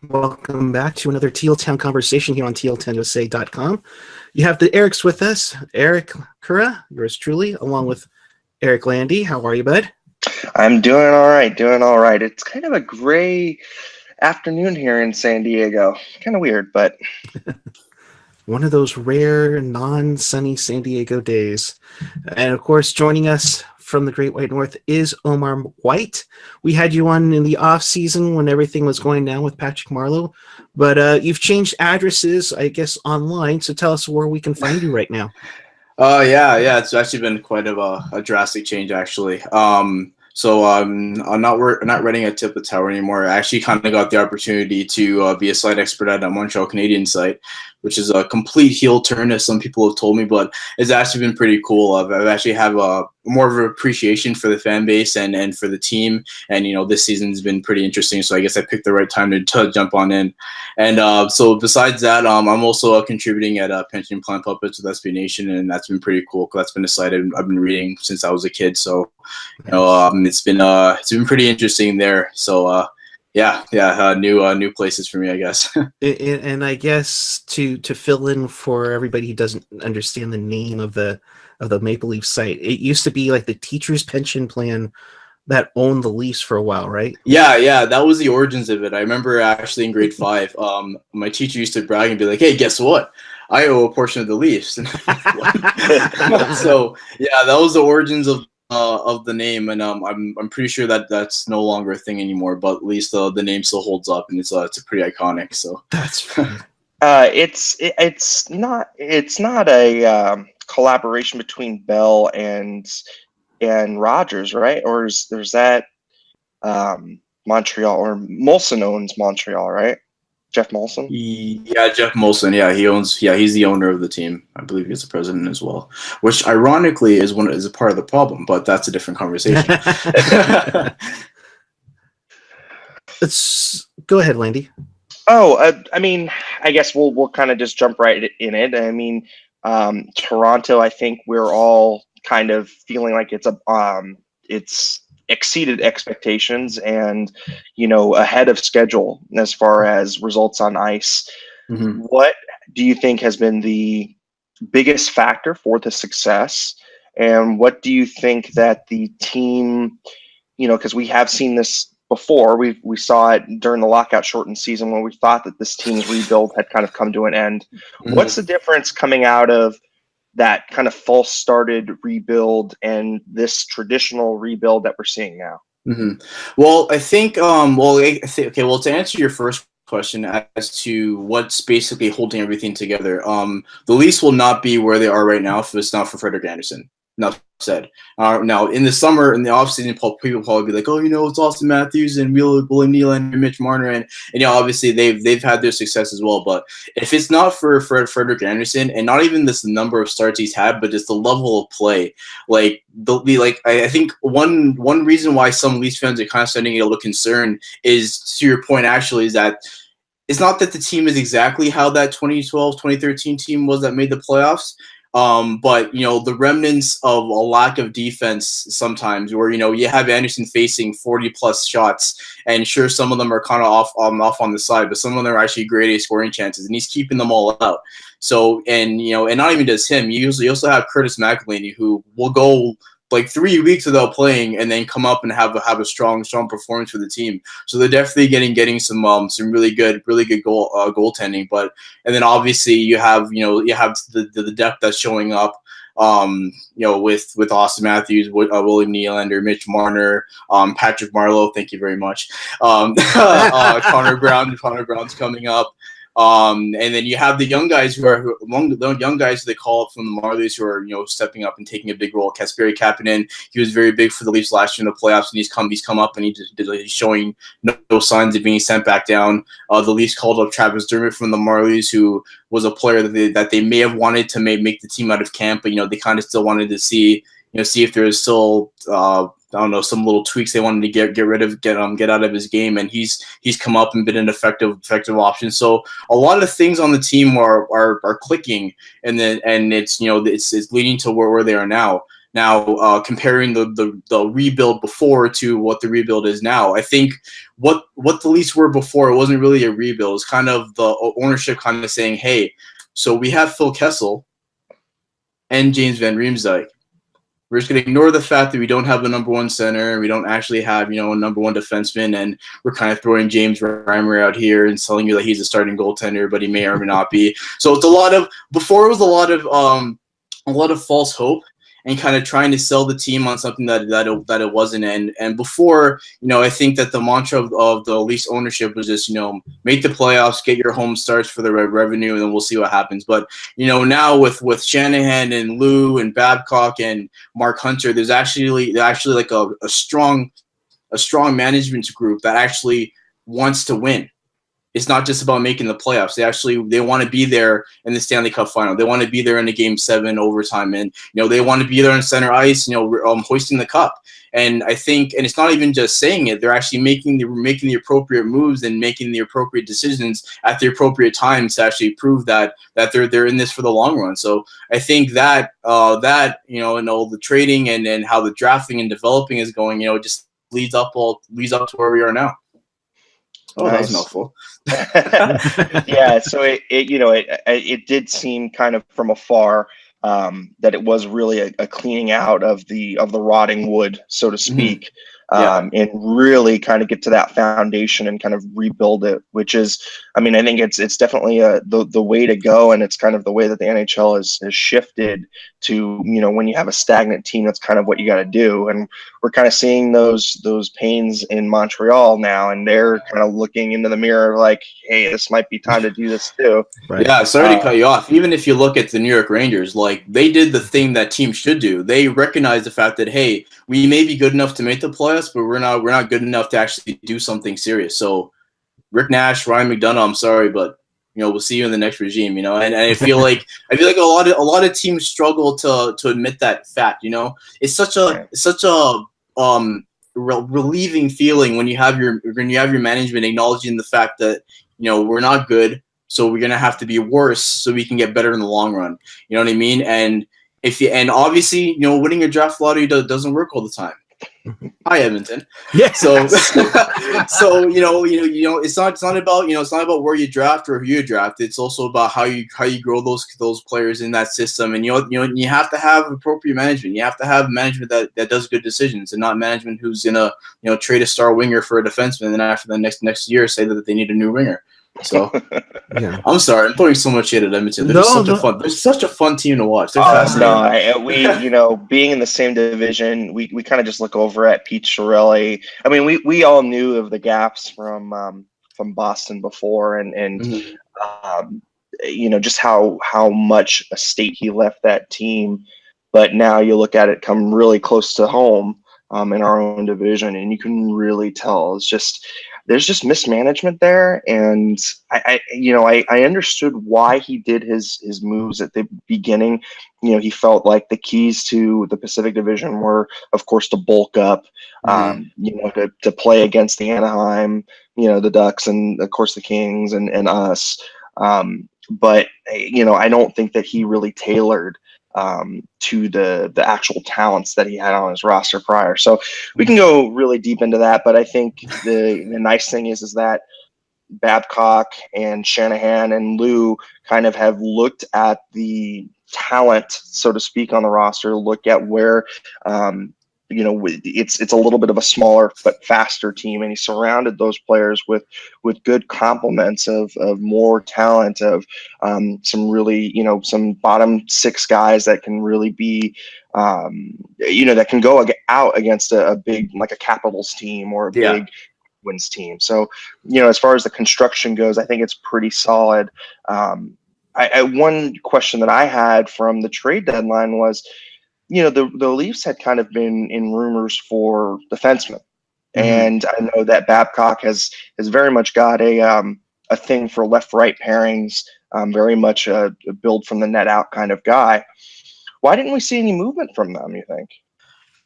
Welcome back to another Teal Town conversation here on teal10usa.com. You have the Erics with us. Eric Kura, yours truly, along with Eric Landy. How are you, bud? I'm doing all right, doing all right. It's kind of a gray afternoon here in San Diego. Kind of weird, but One of those rare non-sunny San Diego days. And of course, joining us from the Great White North is Omar White. We had you on in the off season when everything was going down with Patrick Marlo, but you've changed addresses, I guess, online. So tell us where we can find you right now. Yeah. It's actually been quite of a drastic change, actually. I'm not running a Tip the Tower anymore. I actually kind of got the opportunity to be a site expert at a Montreal Canadian site, which is a complete heel turn, as some people have told me, but it's actually been pretty cool. I've actually have a more of an appreciation for the fan base and for the team, and this season's been pretty interesting. So I guess I picked the right time to jump on in. And so besides that, I'm also contributing at Pension Plan Puppets with SB Nation, and that's been pretty cool. That's been a site I've been reading since I was a kid. So it's been pretty interesting there. So. New places for me, I guess. And I guess to fill in for everybody who doesn't understand the name of the Maple Leaf site, it used to be like the teacher's pension plan that owned the Leafs for a while, right? Yeah, that was the origins of it. I remember actually in grade 5, my teacher used to brag and be like, "Hey, guess what? I owe a portion of the Leafs." So yeah, that was the origins of the name, and I'm pretty sure that that's no longer a thing anymore. But at least the name still holds up, and it's pretty iconic. So That's funny. it's not a collaboration between Bell and Rogers, right? Or there's that Montreal, or Molson owns Montreal, right? Jeff Molson. Yeah, Jeff Molson. Yeah, he's the owner of the team. I believe he's the president as well, which ironically is a part of the problem, but that's a different conversation. Let's go ahead, Landy. I guess we'll kind of just jump right in it. I mean, Toronto, I think we're all kind of feeling like it's exceeded expectations and ahead of schedule as far as results on ice. Mm-hmm. What do you think has been the biggest factor for the success, and what do you think that the team, because we have seen this before, we saw it during the lockout shortened season when we thought that this team's rebuild had kind of come to an end. Mm-hmm. What's the difference coming out of that kind of false started rebuild and this traditional rebuild that we're seeing now? Mm-hmm. Well, I think, to answer your first question as to what's basically holding everything together, the Leafs will not be where they are right now if it's not for Frederik Andersen. Enough said. Now, in the summer, in the offseason, people probably be like, "Oh, it's Austin Matthews and William Nylander and Mitch Marner," and obviously they've had their success as well. But if it's not for Frederik Andersen, and not even this number of starts he's had, but just the level of play, like they'll be like, I think one reason why some Leafs fans are kind of starting to get a little concerned is, to your point, actually, is that it's not that the team is exactly how that 2012, 2013 team was that made the playoffs. But the remnants of a lack of defense sometimes, where you have Anderson facing 40 plus shots, and sure, some of them are kind of off on the side, but some of them are actually grade A scoring chances, and he's keeping them all out. So, and not even just him, you also have Curtis McElhinney, who will go like 3 weeks without playing and then come up and have a strong performance for the team. So they're definitely getting some really good goaltending. But and then obviously you have the depth that's showing up. With Austin Matthews, William Nylander, Mitch Marner, Patrick Marlo. Thank you very much. Connor Brown's coming up. And then you have the young guys among the young guys they call up from the Marlies who are stepping up and taking a big role. Kasperi Kapanen, he was very big for the Leafs last year in the playoffs, and he's come up and he's showing no signs of being sent back down. The Leafs called up Travis Dermott from the Marlies, who was a player that they may have wanted to make the team out of camp, but they kind of still wanted to see if there was still some little tweaks they wanted to get out of his game, and he's come up and been an effective option. So a lot of things on the team are clicking, and it's leading to where they are now. Now, comparing the rebuild before to what the rebuild is now, I think what the Leafs were before, it wasn't really a rebuild. It's kind of the ownership kind of saying, hey, so we have Phil Kessel and James Van Riemsdyk. We're just going to ignore the fact that we don't have a number one center. We don't actually have, a number one defenseman, and we're kind of throwing James Reimer out here and telling you that he's a starting goaltender, but he may or may not be. So it's before it was a lot of false hope and kind of trying to sell the team on something that it wasn't. And before, I think that the mantra of the Leafs ownership was just, make the playoffs, get your home starts for the revenue, and then we'll see what happens. But, now with Shanahan and Lou and Babcock and Mark Hunter, there's actually like a strong management group that actually wants to win. It's not just about making the playoffs. They want to be there in the Stanley Cup final. They want to be there in a Game 7 overtime, and they want to be there on center ice, hoisting the cup. And I think, and it's not even just saying it; they're actually making the appropriate moves and making the appropriate decisions at the appropriate times to actually prove that they're in this for the long run. So I think that and all the trading and how the drafting and developing is going, just leads up to where we are now. Oh, nice. That was a mouthful. Yeah, so it did seem kind of from afar that it was really a cleaning out of the rotting wood, so to speak, and really kind of get to that foundation and kind of rebuild it. Which is, I think it's definitely the way to go, and it's kind of the way that the NHL has shifted to. When you have a stagnant team, that's kind of what you got to do, and we're kind of seeing those pains in Montreal now, and they're kind of looking into the mirror like, hey, this might be time to do this too. Right. Yeah, sorry to cut you off. Even if you look at the New York Rangers, like they did the thing that teams should do. They recognize the fact that, hey, we may be good enough to make the playoffs, but we're not good enough to actually do something serious. So Rick Nash, Ryan McDonough, I'm sorry, but we'll see you in the next regime. And I feel like a lot of teams struggle to admit that fact. It's such a relieving feeling when you have your management acknowledging the fact that we're not good, so we're gonna have to be worse so we can get better in the long run. You know what I mean? And obviously winning a draft lottery doesn't work all the time. Hi, Edmonton. Yeah. So it's not about where you draft or who you draft. It's also about how you grow those players in that system. And you have to have appropriate management. You have to have management that does good decisions, and not management who's gonna trade a star winger for a defenseman, and then after the next year say that they need a new winger. So yeah, I'm sorry, I'm throwing so much shit at Edmonton. They're such a fun team to watch. They're fascinating. We being in the same division, we kind of just look over at Pete Chiarelli. We all knew of the gaps from Boston before, and just how much a state he left that team. But now you look at it come really close to home in our own division, and you can really tell there's just mismanagement there. And I understood why he did his moves at the beginning. He felt like the keys to the Pacific Division were, of course, to bulk up, to play against the Anaheim, the Ducks, and of course the Kings and us. But I don't think that he really tailored to the actual talents that he had on his roster prior. So we can go really deep into that, but I think the nice thing is that Babcock and Shanahan and Lou kind of have looked at the talent, so to speak, on the roster, look at where it's a little bit of a smaller but faster team, and he surrounded those players with good complements of more talent, of some really some bottom six guys that can really be that can go out against a big, like a Capitals team or a big Wins team. So as far as the construction goes, I think it's pretty solid. One question that I had from the trade deadline was, the Leafs had kind of been in rumors for defensemen, and I know that Babcock has very much got a thing for left-right pairings, very much a build from the net out kind of guy. Why didn't we see any movement from them, you think?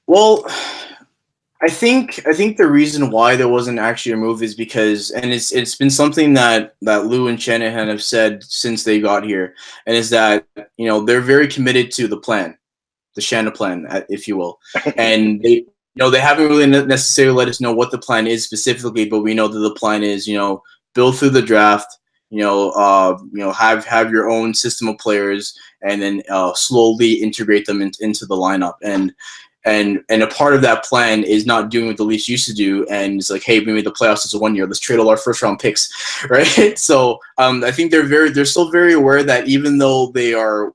Well, I think the reason why there wasn't actually a move is because, and it's been something that Lou and Shanahan have said since they got here, and is that they're very committed to the plan. the Shanna plan, if you will, and they. They haven't really necessarily let us know what the plan is specifically, but we know that the plan is, build through the draft, have your own system of players, and then slowly integrate them into the lineup. And a part of that plan is not doing what the Leafs used to do, and it's like, hey, we made the playoffs as a 1 year. Let's trade all our first round picks, right? So I think they're still very aware that even though they're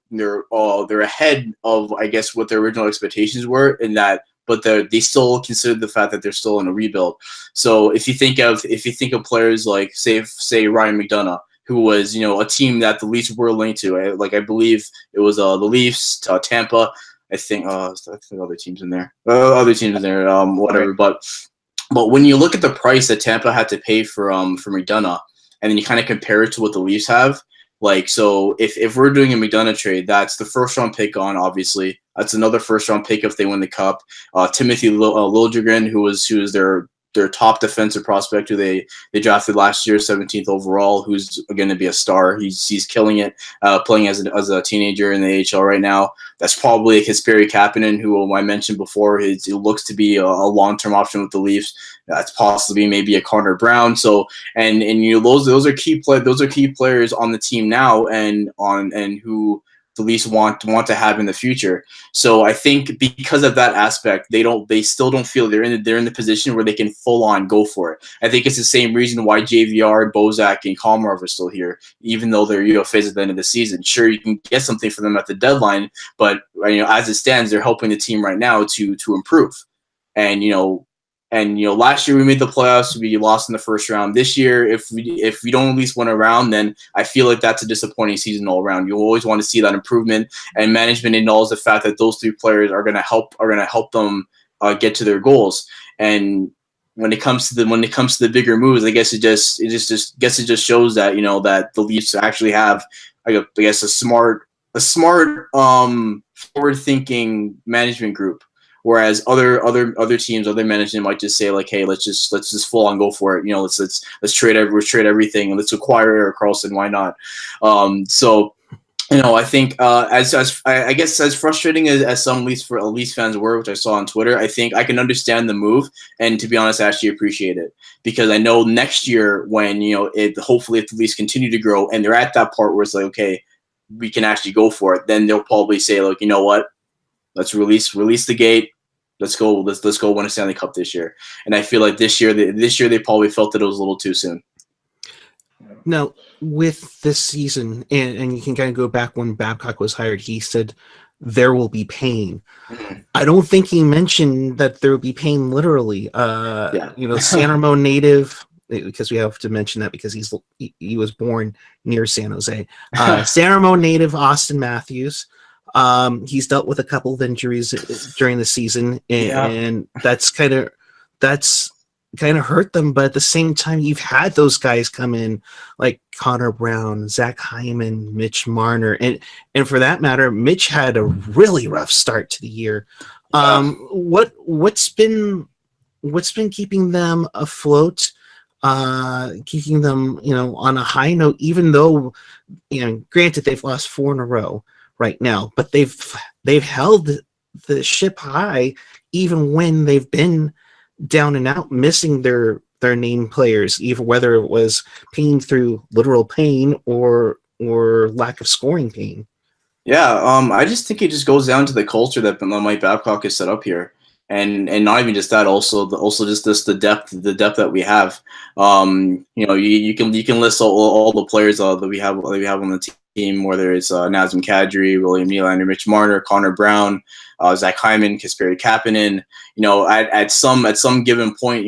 ahead of, I guess, what their original expectations were, in that. But they still consider the fact that they're still in a rebuild. So if you think of players like say Ryan McDonough, who was a team that the Leafs were linked to, I believe it was the Leafs, Tampa. I think other teams in there, whatever. Right. But when you look at the price that Tampa had to pay for McDonough, and then you kind of compare it to what the Leafs have. So if we're doing a McDonough trade, that's the first round pick on, obviously. That's another first round pick if they win the cup. Timothy Liljegren, who was their top defensive prospect, who they drafted last year, 17th overall, who's going to be a star. He's killing it, playing as a teenager in the AHL right now. That's probably Kasperi Kapanen, who I mentioned before. It looks to be a long-term option with the Leafs. That's possibly maybe a Connor Brown. So and those are key players on the team now, and who the Leafs want to have in the future. So I think because of that aspect, they still don't feel they're in the position where they can full on go for it. I think it's the same reason why JVR, Bozak, and Komarov are still here, even though they're UFAs at the end of the season. Sure, you can get something for them at the deadline, but as it stands, they're helping the team right now to improve. And last year we made the playoffs. We lost in the first round. This year, if we don't at least win a round, then I feel like that's a disappointing season all around. You always want to see that improvement, and management acknowledges the fact that those three players are going to help them get to their goals. And when it comes to the bigger moves, I guess it just shows that that the Leafs actually have, I guess, a smart forward thinking management group. Whereas other teams, other management might just say like, hey, let's just full on go for it. Let's trade everything and let's acquire Erik Karlsson. Why not? So I think as frustrating as some Leafs fans were, which I saw on Twitter, I think I can understand the move, and to be honest, I actually appreciate it, because I know next year when hopefully if the Leafs continue to grow and they're at that part where it's like, okay, we can actually go for it, then they'll probably say like, you know what? Let's release the gate. Let's go win a Stanley Cup this year. And I feel like this year they probably felt that it was a little too soon. Now, with this season, and you can kind of go back when Babcock was hired, he said there will be pain. Mm-hmm. I don't think he mentioned that there will be pain literally. San Ramon native, because we have to mention that because he was born near San Jose. San Ramon native Austin Matthews. He's dealt with a couple of injuries during the season, and that's kind of hurt them. But at the same time, you've had those guys come in like Connor Brown, Zach Hyman, Mitch Marner, and for that matter, Mitch had a really rough start to the year. What's been keeping them afloat? Keeping them on a high note, even though granted they've lost 4 in a row right now, but they've held the ship high even when they've been down and out, missing their name players, even whether it was pain through literal pain or lack of scoring pain. Yeah, I just think it just goes down to the culture that Mike Babcock has set up here, and not even just that, also just the depth that we have. You can list all the players that we have on the team, whether it's Nazem Kadri, William Nylander, Mitch Marner, Connor Brown, Zach Hyman, Kasperi Kapanen. At some given point,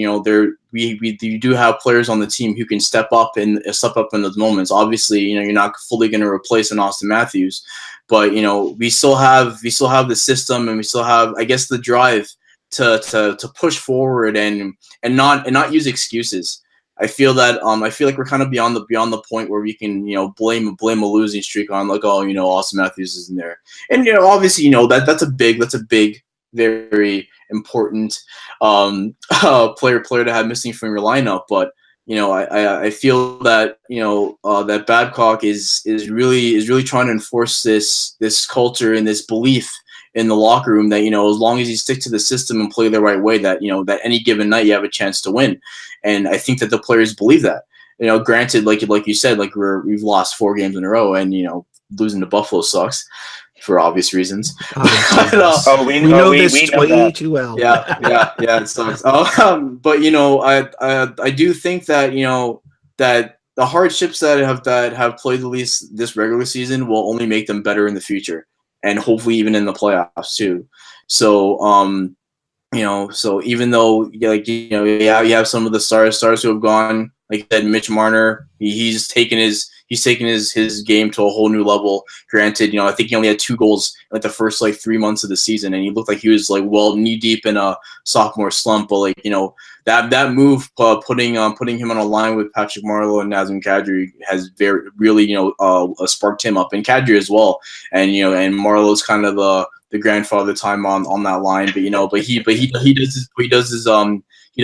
we do have players on the team who can step up in those moments. Obviously, you're not fully going to replace an Austin Matthews, but we still have the system, and we still have, I guess, the drive to push forward and not use excuses. I feel like we're kind of beyond the point where we can blame a losing streak on, like, oh, Austin Matthews isn't there, and obviously that's a big, very important player to have missing from your lineup. But I feel that that Babcock is really trying to enforce this culture and this belief in the locker room that, as long as you stick to the system and play the right way, that, that any given night you have a chance to win. And I think that the players believe that. Granted, like you said, like we've lost 4 games in a row, and losing to Buffalo sucks for obvious reasons. We know this way too well. Yeah, it sucks. But I do think that that the hardships that have played the least this regular season will only make them better in the future, and hopefully even in the playoffs too. So so even though you have some of the stars who have gone, like I said, Mitch Marner, he's taken his game to a whole new level. Granted, I think he only had 2 goals in like the first 3 months of the season, and he looked like he was knee deep in a sophomore slump. But that move, putting him on a line with Patrick Marlo and Nazem Kadri has really sparked him up, and Kadri as well. And and Marlo's kind of the grandfather time on that line, but he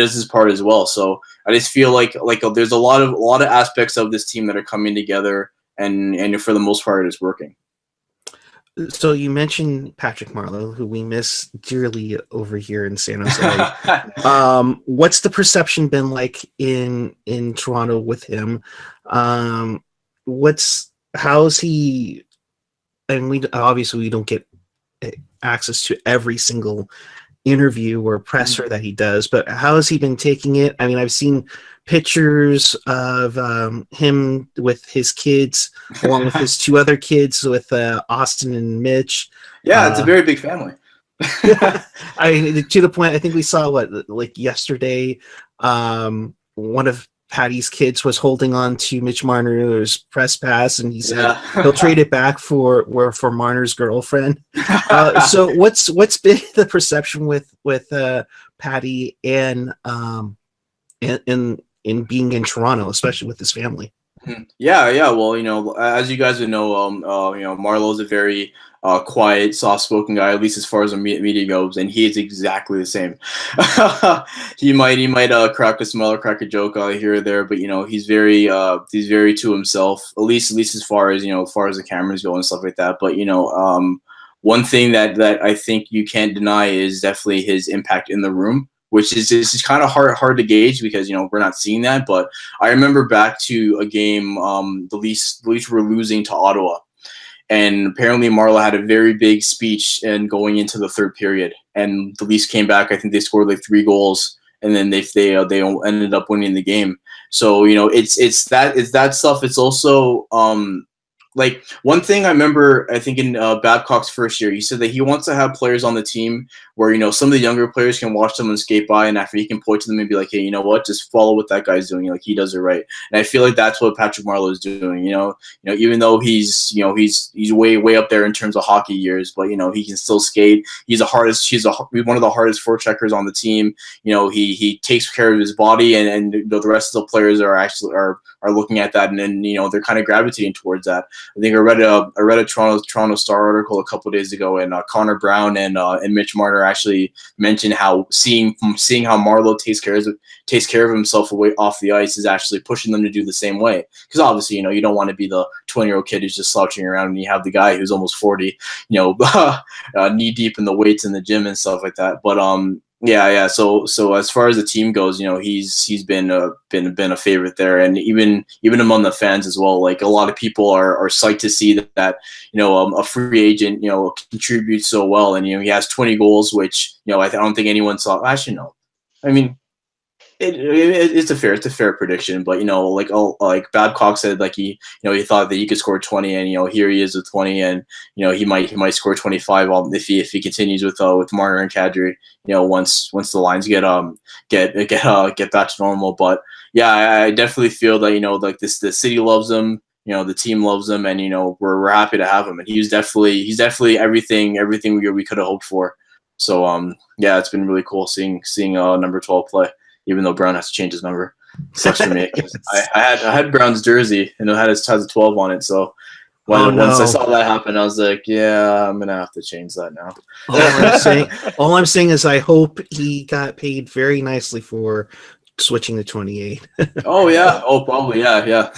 does his part as well. So I just feel like there's a lot of aspects of this team that are coming together, and for the most part, it's working. So you mentioned Patrick Marlo, who we miss dearly over here in San Jose. What's the perception been like in Toronto with him? How's he? And we don't get access to every single interview or presser that he does, but how has he been taking it? I mean, I've seen pictures of him with his kids, along with his 2 other kids, with Austin and Mitch. Yeah, it's a very big family. To the point, I think we saw yesterday, one of Patty's kids was holding on to Mitch Marner's press pass, and he said he'll trade it back for Marner's girlfriend. So what's been the perception with Patty and in being in Toronto, especially with his family? Yeah. Well, as you guys would know, Marlo is a very quiet, soft-spoken guy, at least as far as the media goes, and he is exactly the same. he might crack a smile or crack a joke here or there, but he's very to himself, at least as far as the cameras go and stuff like that. But one thing that I think you can't deny is definitely his impact in the room, which is kind of hard to gauge because we're not seeing that. But I remember back to a game, the Leafs were losing to Ottawa, and apparently Marlo had a very big speech and going into the 3rd period, and the Leafs came back. I think they scored 3 goals, and then they ended up winning the game. So it's that stuff. It's also one thing I remember, I think in Babcock's first year, he said that he wants to have players on the team where, some of the younger players can watch them and skate by, and after he can point to them and be like, hey, you know what, just follow what that guy's doing. He does it right. And I feel like that's what Patrick Marlo is doing, even though he's way up there in terms of hockey years, but, he can still skate. He's one of the hardest forecheckers on the team. He takes care of his body, and the rest of the players are looking at that, and then, they're kind of gravitating towards that. I think I read a Toronto Star article a couple of days ago, and Connor Brown and Mitch Marner actually mentioned how seeing how Marlo takes care of himself away off the ice is actually pushing them to do the same way. Because obviously, you don't want to be the 20-year-old kid who's just slouching around, and you have the guy who's almost 40, knee deep in the weights in the gym and stuff like that. But yeah. So as far as the team goes, he's been a favorite there, and even among the fans as well. A lot of people are psyched to see that a free agent contributes so well, and he has 20 goals, which I don't think anyone saw. Actually, no. I mean, it's a fair prediction, but like Babcock said, he thought that he could score 20, and here he is with 20, and he might score 25 if he continues with Marner and Kadri, once the lines get back to normal. But yeah, I definitely feel that the city loves him, the team loves him, and we're happy to have him, and he's definitely everything we could have hoped for. So yeah, it's been really cool seeing number 12 play. Even though Brown has to change his number, sucks for me. I had Brown's jersey and it had a 12 on it. So once I saw that happen, I was like, yeah, I'm gonna have to change that now. All I'm saying is I hope he got paid very nicely for switching to 28. Oh yeah. Oh, probably yeah.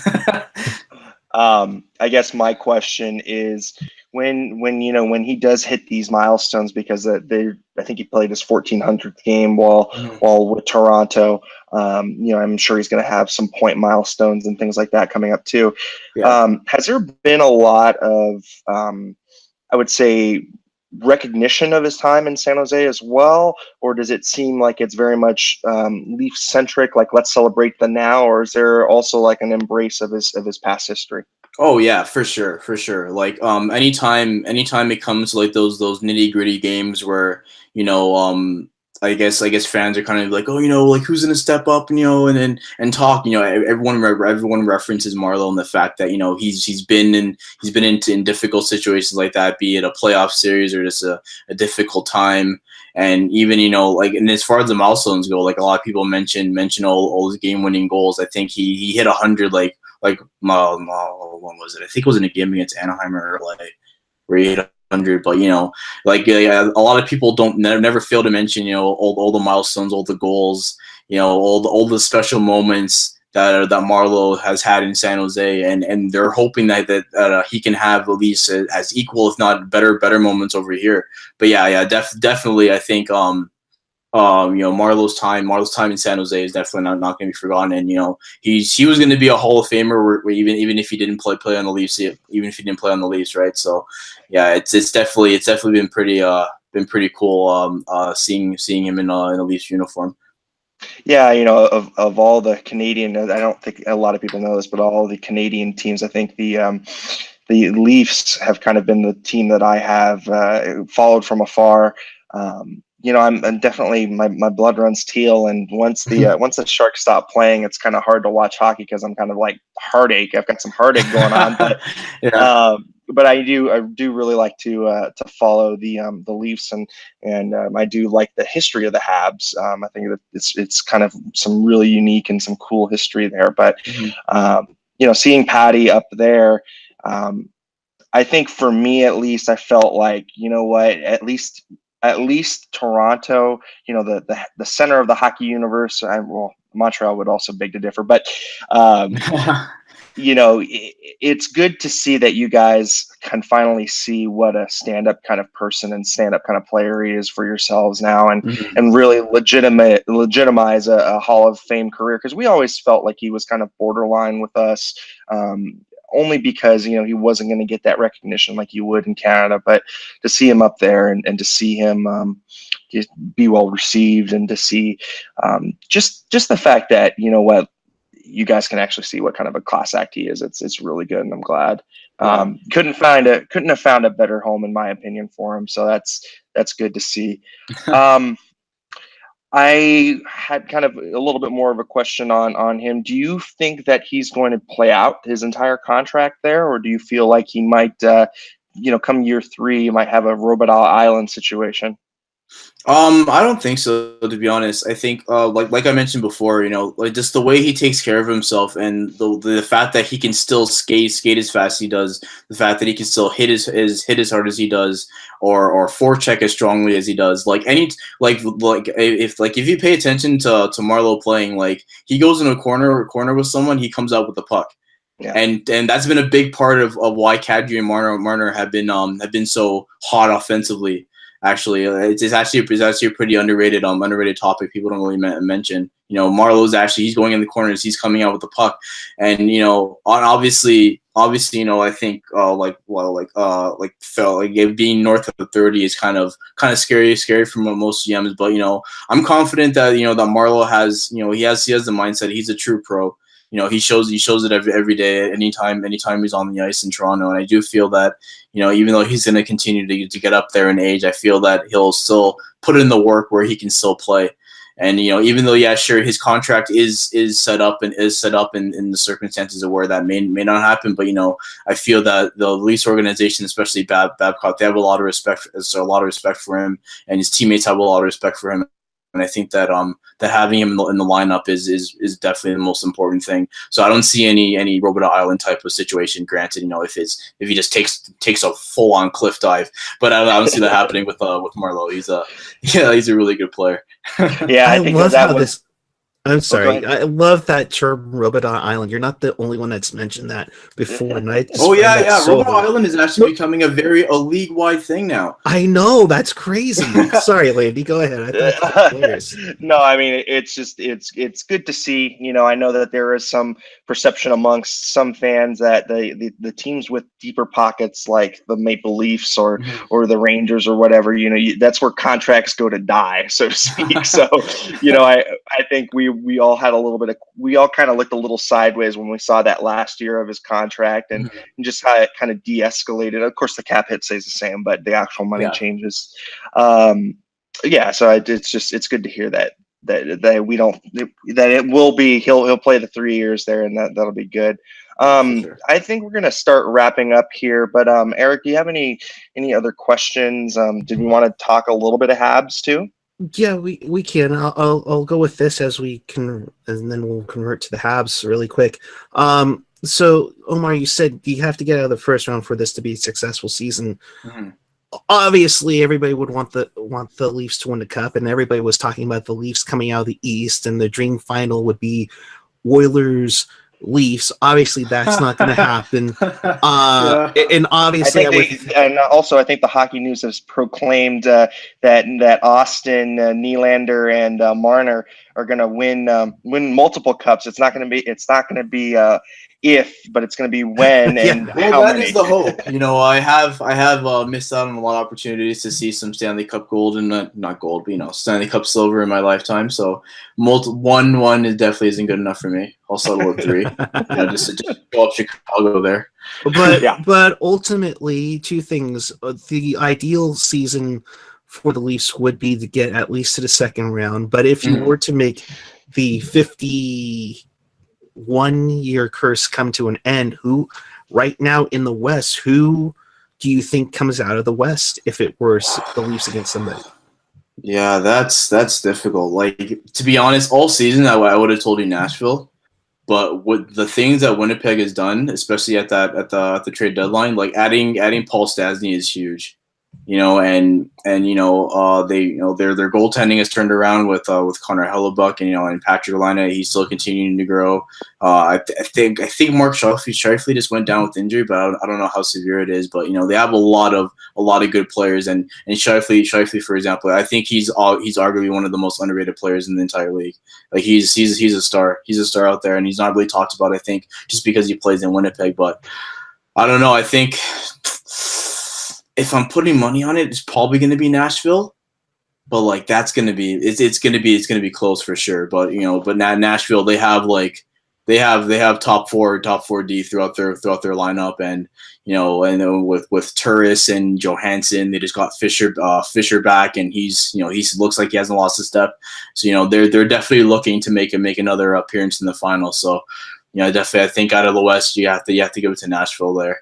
I guess my question is, when he does hit these milestones, because I think he played his 1400th game while with Toronto. I'm sure he's going to have some point milestones and things like that coming up too. Yeah. Has there been a lot of I would say recognition of his time in San Jose as well, or does it seem like it's very much Leaf centric, like let's celebrate the now, or is there also like an embrace of his past history? Oh yeah, for sure, for sure. Like anytime it comes to like those nitty gritty games where I guess fans are kind of like, oh, like who's gonna step up, and talk. Everyone references Marlo and the fact that he's been in difficult situations like that, be it a playoff series or just a difficult time. And even like, and as far as the milestones go, like a lot of people mention all his game winning goals. I think he hit 100 when was it? I think it was in a game against Anaheim or LA where he hit 100. But a lot of people never fail to mention all the milestones, all the goals, all the special moments that Marlo has had in San Jose, and they're hoping that he can have at least as equal, if not better moments over here. But definitely, I think Marlo's time in San Jose is definitely not going to be forgotten. And he was going to be a Hall of Famer, where even if he didn't play on the Leafs, right? So yeah, it's definitely been pretty cool seeing him in a Leafs uniform. Yeah, of all the Canadian, I don't think a lot of people know this, but all the Canadian teams, I think the Leafs have kind of been the team that I have followed from afar. I'm definitely my blood runs teal, and once the Sharks stop playing, it's kind of hard to watch hockey because I'm kind of like heartache. I've got some heartache going on, but Yeah. but I do really like to follow the Leafs, and I do like the history of the Habs. I think that it's kind of some really unique and some cool history there. But seeing Patty up there. I think for me, at least, I felt like, what, at least Toronto, the center of the hockey universe. Montreal would also beg to differ, but it's good to see that you guys can finally see what a stand-up kind of person and stand-up kind of player he is for yourselves now, and really legitimize a Hall of Fame career, because we always felt like he was kind of borderline with us. Only because he wasn't going to get that recognition like you would in Canada, but to see him up there and to see him just be well received, and to see just the fact that what you guys can actually see what kind of a class act he is, it's really good, and I'm glad. Couldn't have found a better home, in my opinion, for him. So that's good to see. I had kind of a little bit more of a question on him. Do you think that he's going to play out his entire contract there, or do you feel like he might, come year 3, you might have a Robot Island situation? I don't think so, to be honest. I think, like I mentioned before, like just the way he takes care of himself, and the fact that he can still skate as fast as he does, the fact that he can still hit as hard as he does, or forecheck as strongly as he does. If you pay attention to Marlo playing, like he goes in a corner with someone, he comes out with the puck. Yeah. And that's been a big part of why Kadri and Marner have been so hot offensively. Actually, it's actually a pretty underrated topic. People don't really mention. Marlo's he's going in the corners, he's coming out with the puck, and obviously, I think being north of 30 is kind of scary for most GMs. But I'm confident that that Marlo has he has the mindset. He's a true pro. He shows it every day, anytime he's on the ice in Toronto. And I do feel that, even though he's going to continue to get up there in age, I feel that he'll still put in the work where he can still play. And, even though, sure, his contract is set up in the circumstances of where that may not happen. But, I feel that the Leafs organization, especially Babcock, they have a lot of respect for him, and his teammates have a lot of respect for him. And I think that that having him in the lineup is definitely the most important thing. So I don't see any Robot Island type of situation. Granted, if he just takes a full on cliff dive, but I don't see that happening with Marlo. He's a really good player. Yeah, I think love that how was. I'm Oh, go sorry. ahead. I love that term, Robot Island. You're not the only one that's mentioned that before, and I just Oh find yeah, that yeah. so Robo Island is actually becoming a league-wide thing now. I know, that's crazy. Sorry, Landy, go ahead. I thought that was hilarious. No, I mean it's just it's good to see. I know that there is some perception amongst some fans that the teams with deeper pockets, like the Maple Leafs or the Rangers or whatever, that's where contracts go to die, so to speak. So, I think we all had a little bit of we all kind of looked a little sideways when we saw that last year of his contract and just how it kind of de-escalated. Of course, the cap hit stays the same, but the actual money changes. Yeah, so it's good to hear that we don't that it will be he'll play the 3 years there, and that'll be good. Sure. I think we're gonna start wrapping up here, but Eric, do you have any other questions? Did we want to talk a little bit of Habs too? Yeah, we can. I'll go with this as we can, and then we'll convert to the Habs really quick. So Omar, you said you have to get out of the first round for this to be a successful season. Obviously, everybody would want the Leafs to win the cup, and everybody was talking about the Leafs coming out of the East, and the dream final would be Oilers Leafs. Obviously, that's not going to happen. And obviously, I think the Hockey News has proclaimed that Austin, Nylander, and Marner are going to win multiple cups. It's not going to be if, but it's going to be when and how that many. is the hope. I have missed out on a lot of opportunities to see some Stanley Cup gold and not gold, but Stanley Cup silver in my lifetime. So one is definitely isn't good enough for me. I'll settle with 3. Just go up Chicago there. But ultimately, 2 things: the ideal season for the Leafs would be to get at least to the second round. But if you were to make the 51-year curse come to an end, who right now in the West, who do you think comes out of the West if it were the Leafs against somebody? Yeah, that's difficult. Like, to be honest, all season I would have told you Nashville, but with the things that Winnipeg has done, especially at the trade deadline, like adding Paul Stastny is huge. Their goaltending has turned around with Connor Hellebuck and Patrick Laine. He's still continuing to grow. I think Mark Scheifele just went down with injury, but I don't know how severe it is. But they have a lot of good players, and Scheifele, for example, I think he's arguably one of the most underrated players in the entire league. Like he's a star. He's a star out there, and he's not really talked about, I think, just because he plays in Winnipeg. But I don't know. I think if I'm putting money on it, it's probably going to be Nashville. But like that's going to be it's going to be close for sure. But but now Nashville, they have top four D throughout their lineup, and with Turris and Johansson, they just got Fisher back, and he looks like he hasn't lost a step. So they're definitely looking to make another appearance in the final. So definitely I think out of the West you have to give it to Nashville there.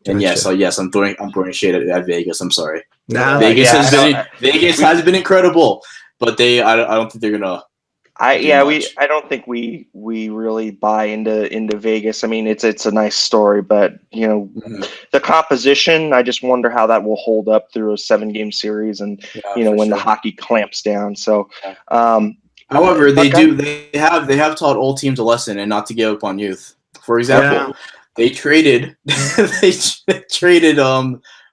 And Gotcha. yes, I'm throwing shade at Vegas. I'm sorry. Vegas has been incredible, but I don't think they're gonna. I don't think we really buy into Vegas. I mean, it's a nice story, but the composition, I just wonder how that will hold up through a 7-game series, and when the hockey clamps down. So, however, they have taught old teams a lesson and not to give up on youth. For example, they traded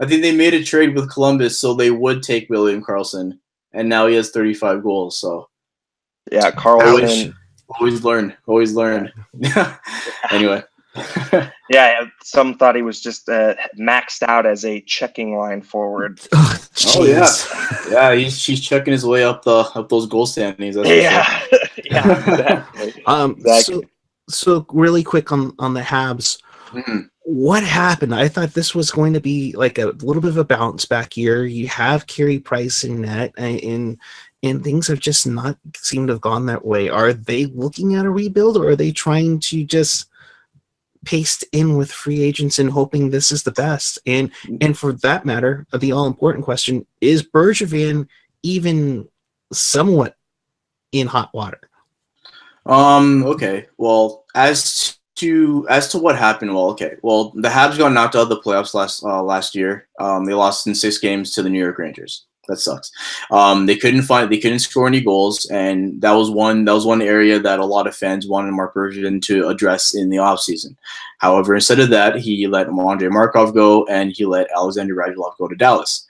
I think they made a trade with Columbus so they would take William Karlsson, and now he has 35 goals. So yeah, Karlsson. Always learn. Anyway. Yeah, some thought he was just maxed out as a checking line forward. Oh yeah, he's checking his way up those goal standings. Yeah, exactly. Exactly. So really quick on the Habs. What happened? I thought this was going to be like a little bit of a bounce back year. You have Carey Price in net, and things have just not seemed to have gone that way. Are they looking at a rebuild, or are they trying to just paste in with free agents and hoping this is the best? And for that matter, the all-important question, is Bergevin even somewhat in hot water? Okay. Well, as to what happened, the Habs got knocked out of the playoffs last year. They lost in 6 games to the New York Rangers. that sucks. They couldn't score any goals, and that was one area that a lot of fans wanted Mark Bergevin to address in the offseason. However, instead of that, he let Andrei Markov go, and he let Alexander Radulov go to Dallas.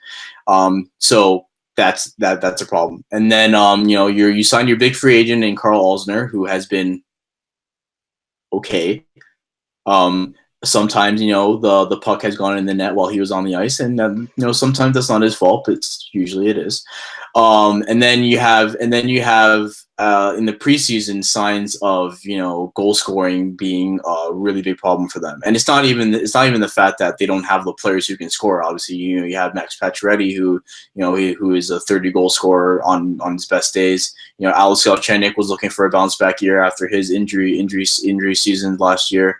So that's a problem. And then you signed your big free agent in Carl Alsner, who has been okay. Sometimes the puck has gone in the net while he was on the ice, and sometimes that's not his fault, but usually it is. And then you have in the preseason signs of goal scoring being a really big problem for them. And it's not even the fact that they don't have the players who can score. Obviously, you have Max Pacioretty, who is a 30 goal scorer on his best days. Alex Galchenyuk was looking for a bounce back year after his injury season last year.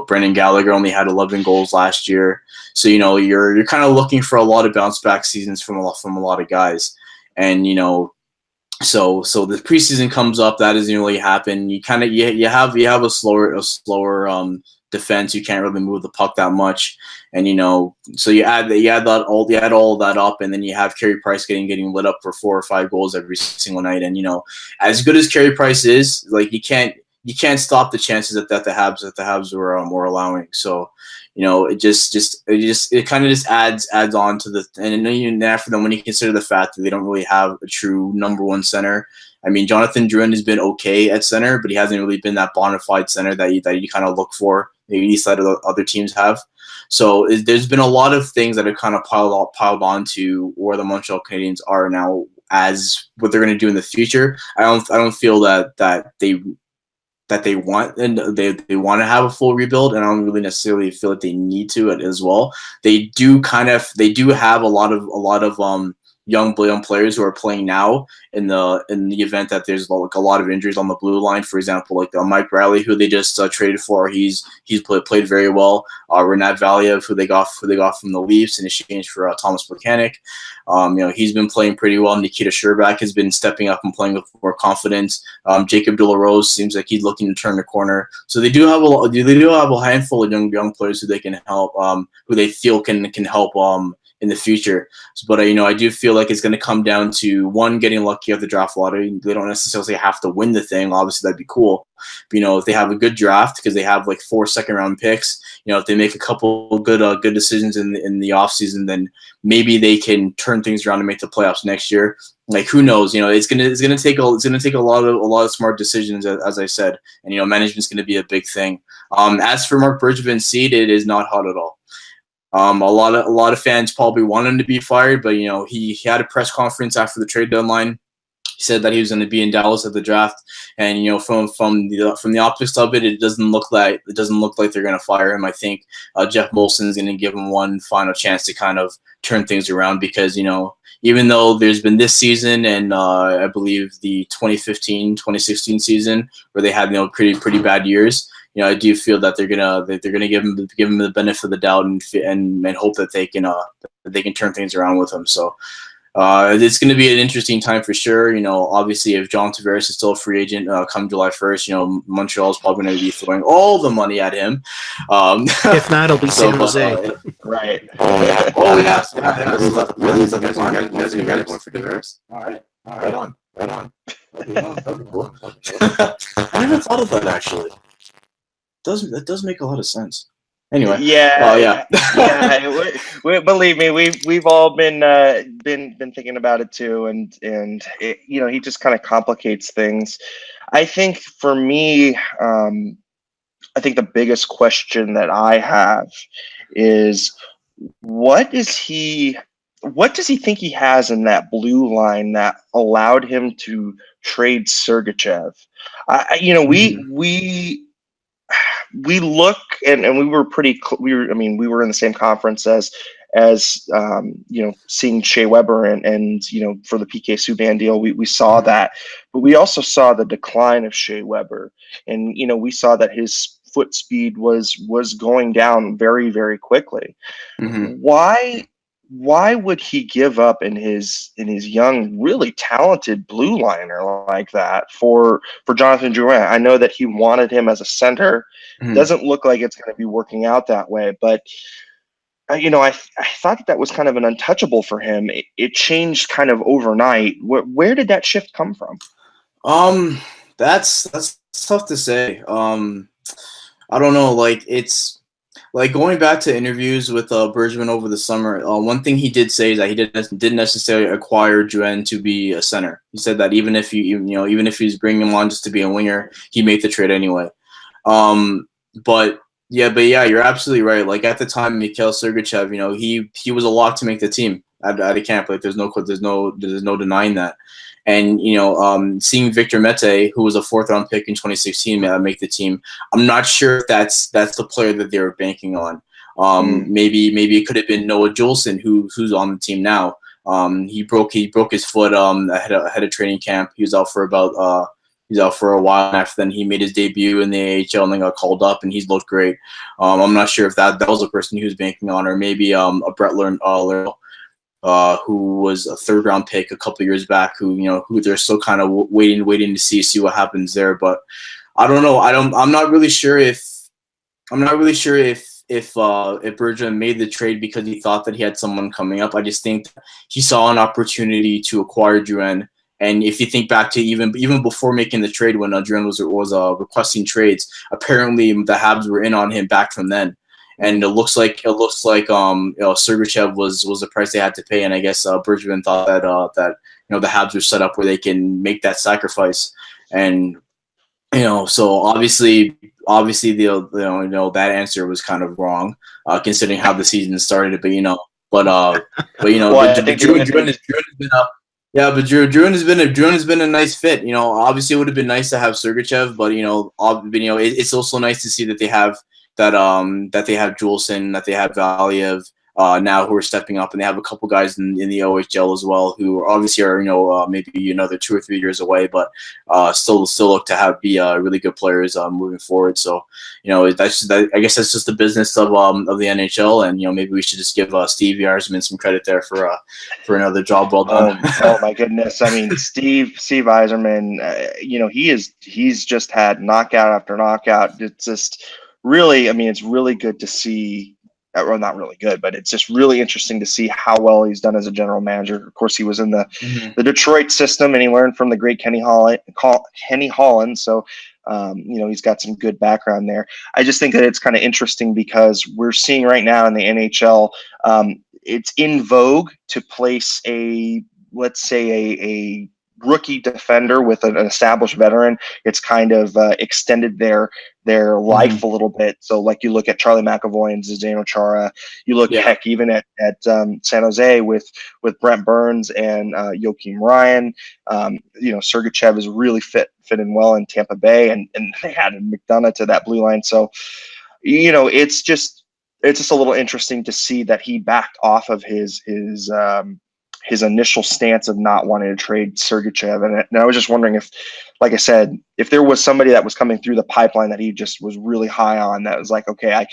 Brendan Gallagher only had 11 goals last year. So you're kind of looking for a lot of bounce back seasons from a lot of guys. And so the preseason comes up. That doesn't really happen. You have a slower defense. You can't really move the puck that much, and so you add all that up, and then you have Carey Price getting lit up for 4 or 5 goals every single night. And as good as Carey Price is, like you can't stop the chances that the Habs were allowing. So it kind of just adds on to the, and even after them, when you consider the fact that they don't really have a true number one center. I mean, Jonathan Drouin has been okay at center, but he hasn't really been that bona fide center that you kind of look for, maybe these side of the other teams have. So there's been a lot of things that have kind of piled on to where the Montreal Canadiens are now as what they're going to do in the future. I don't feel that they want, and they want to have a full rebuild, and I don't really necessarily feel like they need to as well. They do have a lot of young players who are playing now in the event that there's like a lot of injuries on the blue line. For example, like Mike Riley, who they just traded for, he's played very well. Renat Valiev, who they got from the Leafs in exchange for Thomas Plekanec. He's been playing pretty well. Nikita Sherbak has been stepping up and playing with more confidence. Jacob De La Rose seems like he's looking to turn the corner. So they do have a handful of young players who they can help, who they feel can help in the future. But I do feel like it's going to come down to one, getting lucky at the draft lottery. They don't necessarily have to win the thing. Obviously, that'd be cool. But, if they have a good draft, because they have like 4 second-round picks, if they make a couple good decisions in the offseason, then maybe they can turn things around and make the playoffs next year. Like, who knows? It's gonna take a lot of smart decisions, as I said, and management's gonna be a big thing. As for Mark Bergevin's seat, it is not hot at all. A lot of fans probably want him to be fired, but he had a press conference after the trade deadline. He said that he was going to be in Dallas at the draft, and from the optics of it, it doesn't look like they're going to fire him. I think Jeff Molson is going to give him one final chance to kind of turn things around, because even though there's been this season and I believe the 2015-2016 season where they had pretty bad years. I do feel that they're gonna give him the benefit of the doubt and hope that they can turn things around with him. So it's going to be an interesting time for sure. Obviously, if John Tavares is still a free agent come July 1st, Montreal is probably going to be throwing all the money at him. If not, it'll be San Jose. Right. Oh yeah. Really? You guys are going for Tavares? All right. Right on. That'd be cool. I never thought of that actually. That does make a lot of sense. Anyway, yeah. Believe me, we've all been thinking about it too, and it, he just kind of complicates things. I think for me, I think the biggest question that I have is what does he think he has in that blue line that allowed him to trade Sergachev? We look and we were we were in the same conference as seeing Shea Weber and for the PK Subban deal, we saw that, but we also saw the decline of Shea Weber, and we saw that his foot speed was going down very, very quickly. Mm-hmm. Why would he give up in his young, really talented blue liner like that for Jonathan Drouin? I know that he wanted him as a center. Mm-hmm. Doesn't look like it's going to be working out that way, but I thought that was kind of an untouchable for him. It changed kind of overnight. Where did that shift come from? That's tough to say. I don't know. Like it's like going back to interviews with Bergman over the summer. One thing he did say is that he didn't necessarily acquire Juen to be a center. He said that even if even if he's bringing him on just to be a winger, he made the trade anyway. But yeah, you're absolutely right. Like at the time, Mikhail Sergachev, he was a lock to make the team out of camp. Like there's no denying that. And seeing Victor Mete, who was a 4th-round pick in 2016, make the team, I'm not sure if that's the player that they were banking on. Maybe it could have been Noah Juleson, who's on the team now. He broke his foot ahead of training camp. He was out for a while, and after then he made his debut in the AHL and then got called up, and he's looked great. I'm not sure if that was a person he was banking on, or maybe a Brett Lerner, who was a 3rd-round pick a couple years back, who they're still kind of waiting to see what happens there. But I don't know. I'm not really sure if Bergman made the trade because he thought that he had someone coming up. I just think he saw an opportunity to acquire Juen. And if you think back to even before making the trade, when Juen was requesting trades, apparently the Habs were in on him back from then. And it looks like Sergachev was the price they had to pay, and I guess Bergman thought that the Habs were set up where they can make that sacrifice, and so obviously that answer was kind of wrong, considering how the season started. But Drew has been a nice fit. Obviously it would have been nice to have Sergachev, but it's also nice to see that they have that they have Juleson, that they have Valiev now, who are stepping up, and they have a couple guys in the OHL as well, who obviously are maybe another 2 or 3 years away, but still look to be really good players moving forward. So I guess that's just the business of the NHL, and maybe we should just give Steve Yzerman some credit there for another job well done. Oh my goodness! I mean, Steve Yzerman, he's just had knockout after knockout. It's just really, it's really good to see. Well, not really good, but it's just really interesting to see how well he's done as a general manager. Of course, he was in the Detroit system, and he learned from the great Kenny Holland. So, he's got some good background there. I just think that it's kind of interesting because we're seeing right now in the NHL, it's in vogue to place let's say a rookie defender with an established veteran. It's kind of extended their life a little bit. So like you look at Charlie McAvoy and Zdeno Chara, you look heck even at San Jose with Brent Burns and Joakim Ryan. Sergachev is really fit in well in Tampa Bay, and they added McDonough to that blue line. So it's just a little interesting to see that he backed off of his initial stance of not wanting to trade Sergachev. And I was just wondering if, like I said, if there was somebody that was coming through the pipeline that he just was really high on, that was like, okay,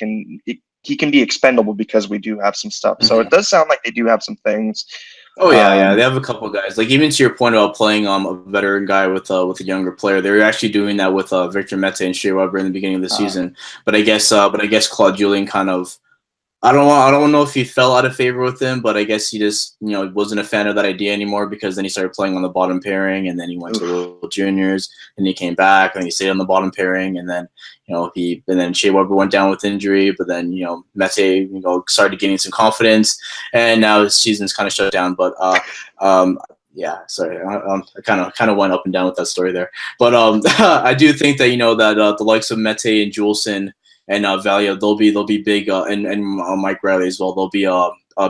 he can be expendable because we do have some stuff. So it does sound like they do have some things. Oh yeah, they have a couple of guys. Like even to your point about playing a veteran guy with a younger player, they were actually doing that with Victor Mete and Shea Weber in the beginning of the season. But I guess Claude Julien kind of, I don't know if he fell out of favor with him, but I guess he just wasn't a fan of that idea anymore, because then he started playing on the bottom pairing, and then he went to the World Juniors, and he came back and he stayed on the bottom pairing, and then then Shea Weber went down with injury, but then Mete started gaining some confidence, and now his season's kind of shut down. But yeah, sorry, I kind of went up and down with that story there, but I do think that that the likes of Mete and Juleson and Valia, they'll be big, and Mike Riley as well. They'll be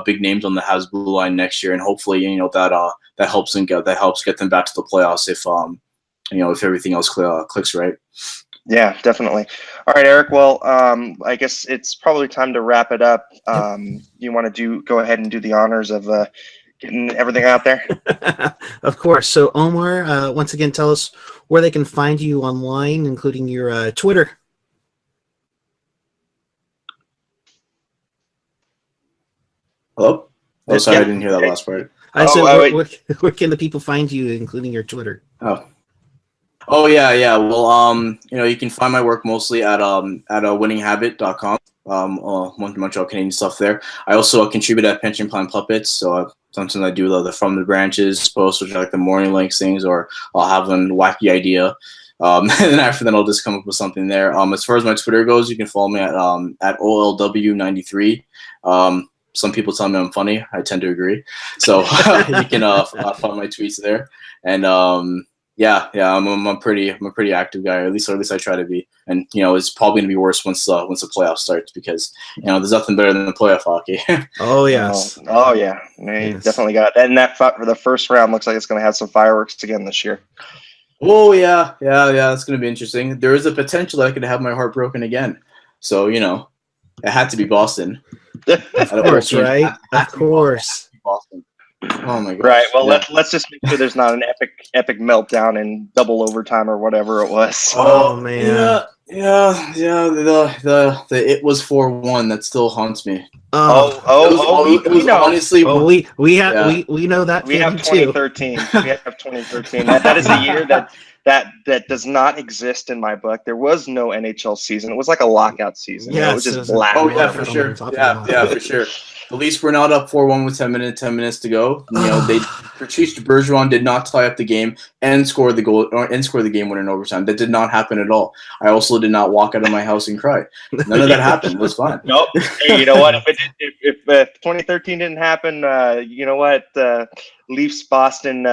big names on the Habs blue line next year, and hopefully that helps get them back to the playoffs if everything else clicks right. Yeah, definitely. All right, Eric. Well, I guess it's probably time to wrap it up. You want to go ahead and do the honors of getting everything out there? Of course. So, Omar, once again, tell us where they can find you online, including your Twitter. Hello? Oh, sorry, I didn't hear that last part. I said, where can the people find you, including your Twitter? Oh yeah. Well, you can find my work mostly at winninghabit.com. Montreal Canadian stuff there. I also contribute at Pension Plan Puppets, so sometimes I do the From the Branches posts, which are like the morning links things, or I'll have a wacky idea. And then after that, I'll just come up with something there. As far as my Twitter goes, you can follow me at OLW93. Some people tell me I'm funny. I tend to agree. So you can follow my tweets there. And yeah, I'm a pretty active guy, or at least I try to be. And it's probably gonna be worse once the playoff starts, because there's nothing better than the playoff hockey. Oh yes. Oh yeah. Yes. Definitely got. And that for the first round looks like it's gonna have some fireworks again this year. Oh yeah. That's gonna be interesting. There is a potential that I could have my heart broken again. So it had to be Boston. Of course, right? Of course. Boston. Oh my god. Right. Well, let's just make sure there's not an epic meltdown in double overtime or whatever it was. Oh man. Yeah. The it was 4-1 that still haunts me. We know. Honestly, we know that. We have 2013. We have 2013. That is a year that does not exist in my book. There was no NHL season. It was like a lockout season. Yeah, it was just black. Oh yeah, for sure. Yeah, for sure. At least we're not up 4-1 with 10 minutes to go. Patrice Bergeron did not tie up the game and score the goal and score the game winner in overtime. That did not happen at all. I also did not walk out of my house and cry. None of that happened. It was fine. Nope. Hey, you know what? If 2013 didn't happen, you know what? Leafs Boston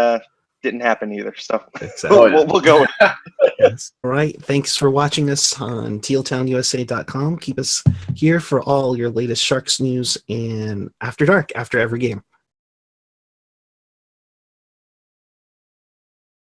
didn't happen either. So we'll go with it. Yes. All right. Thanks for watching us on tealtownusa.com. Keep us here for all your latest Sharks news and After Dark, after every game.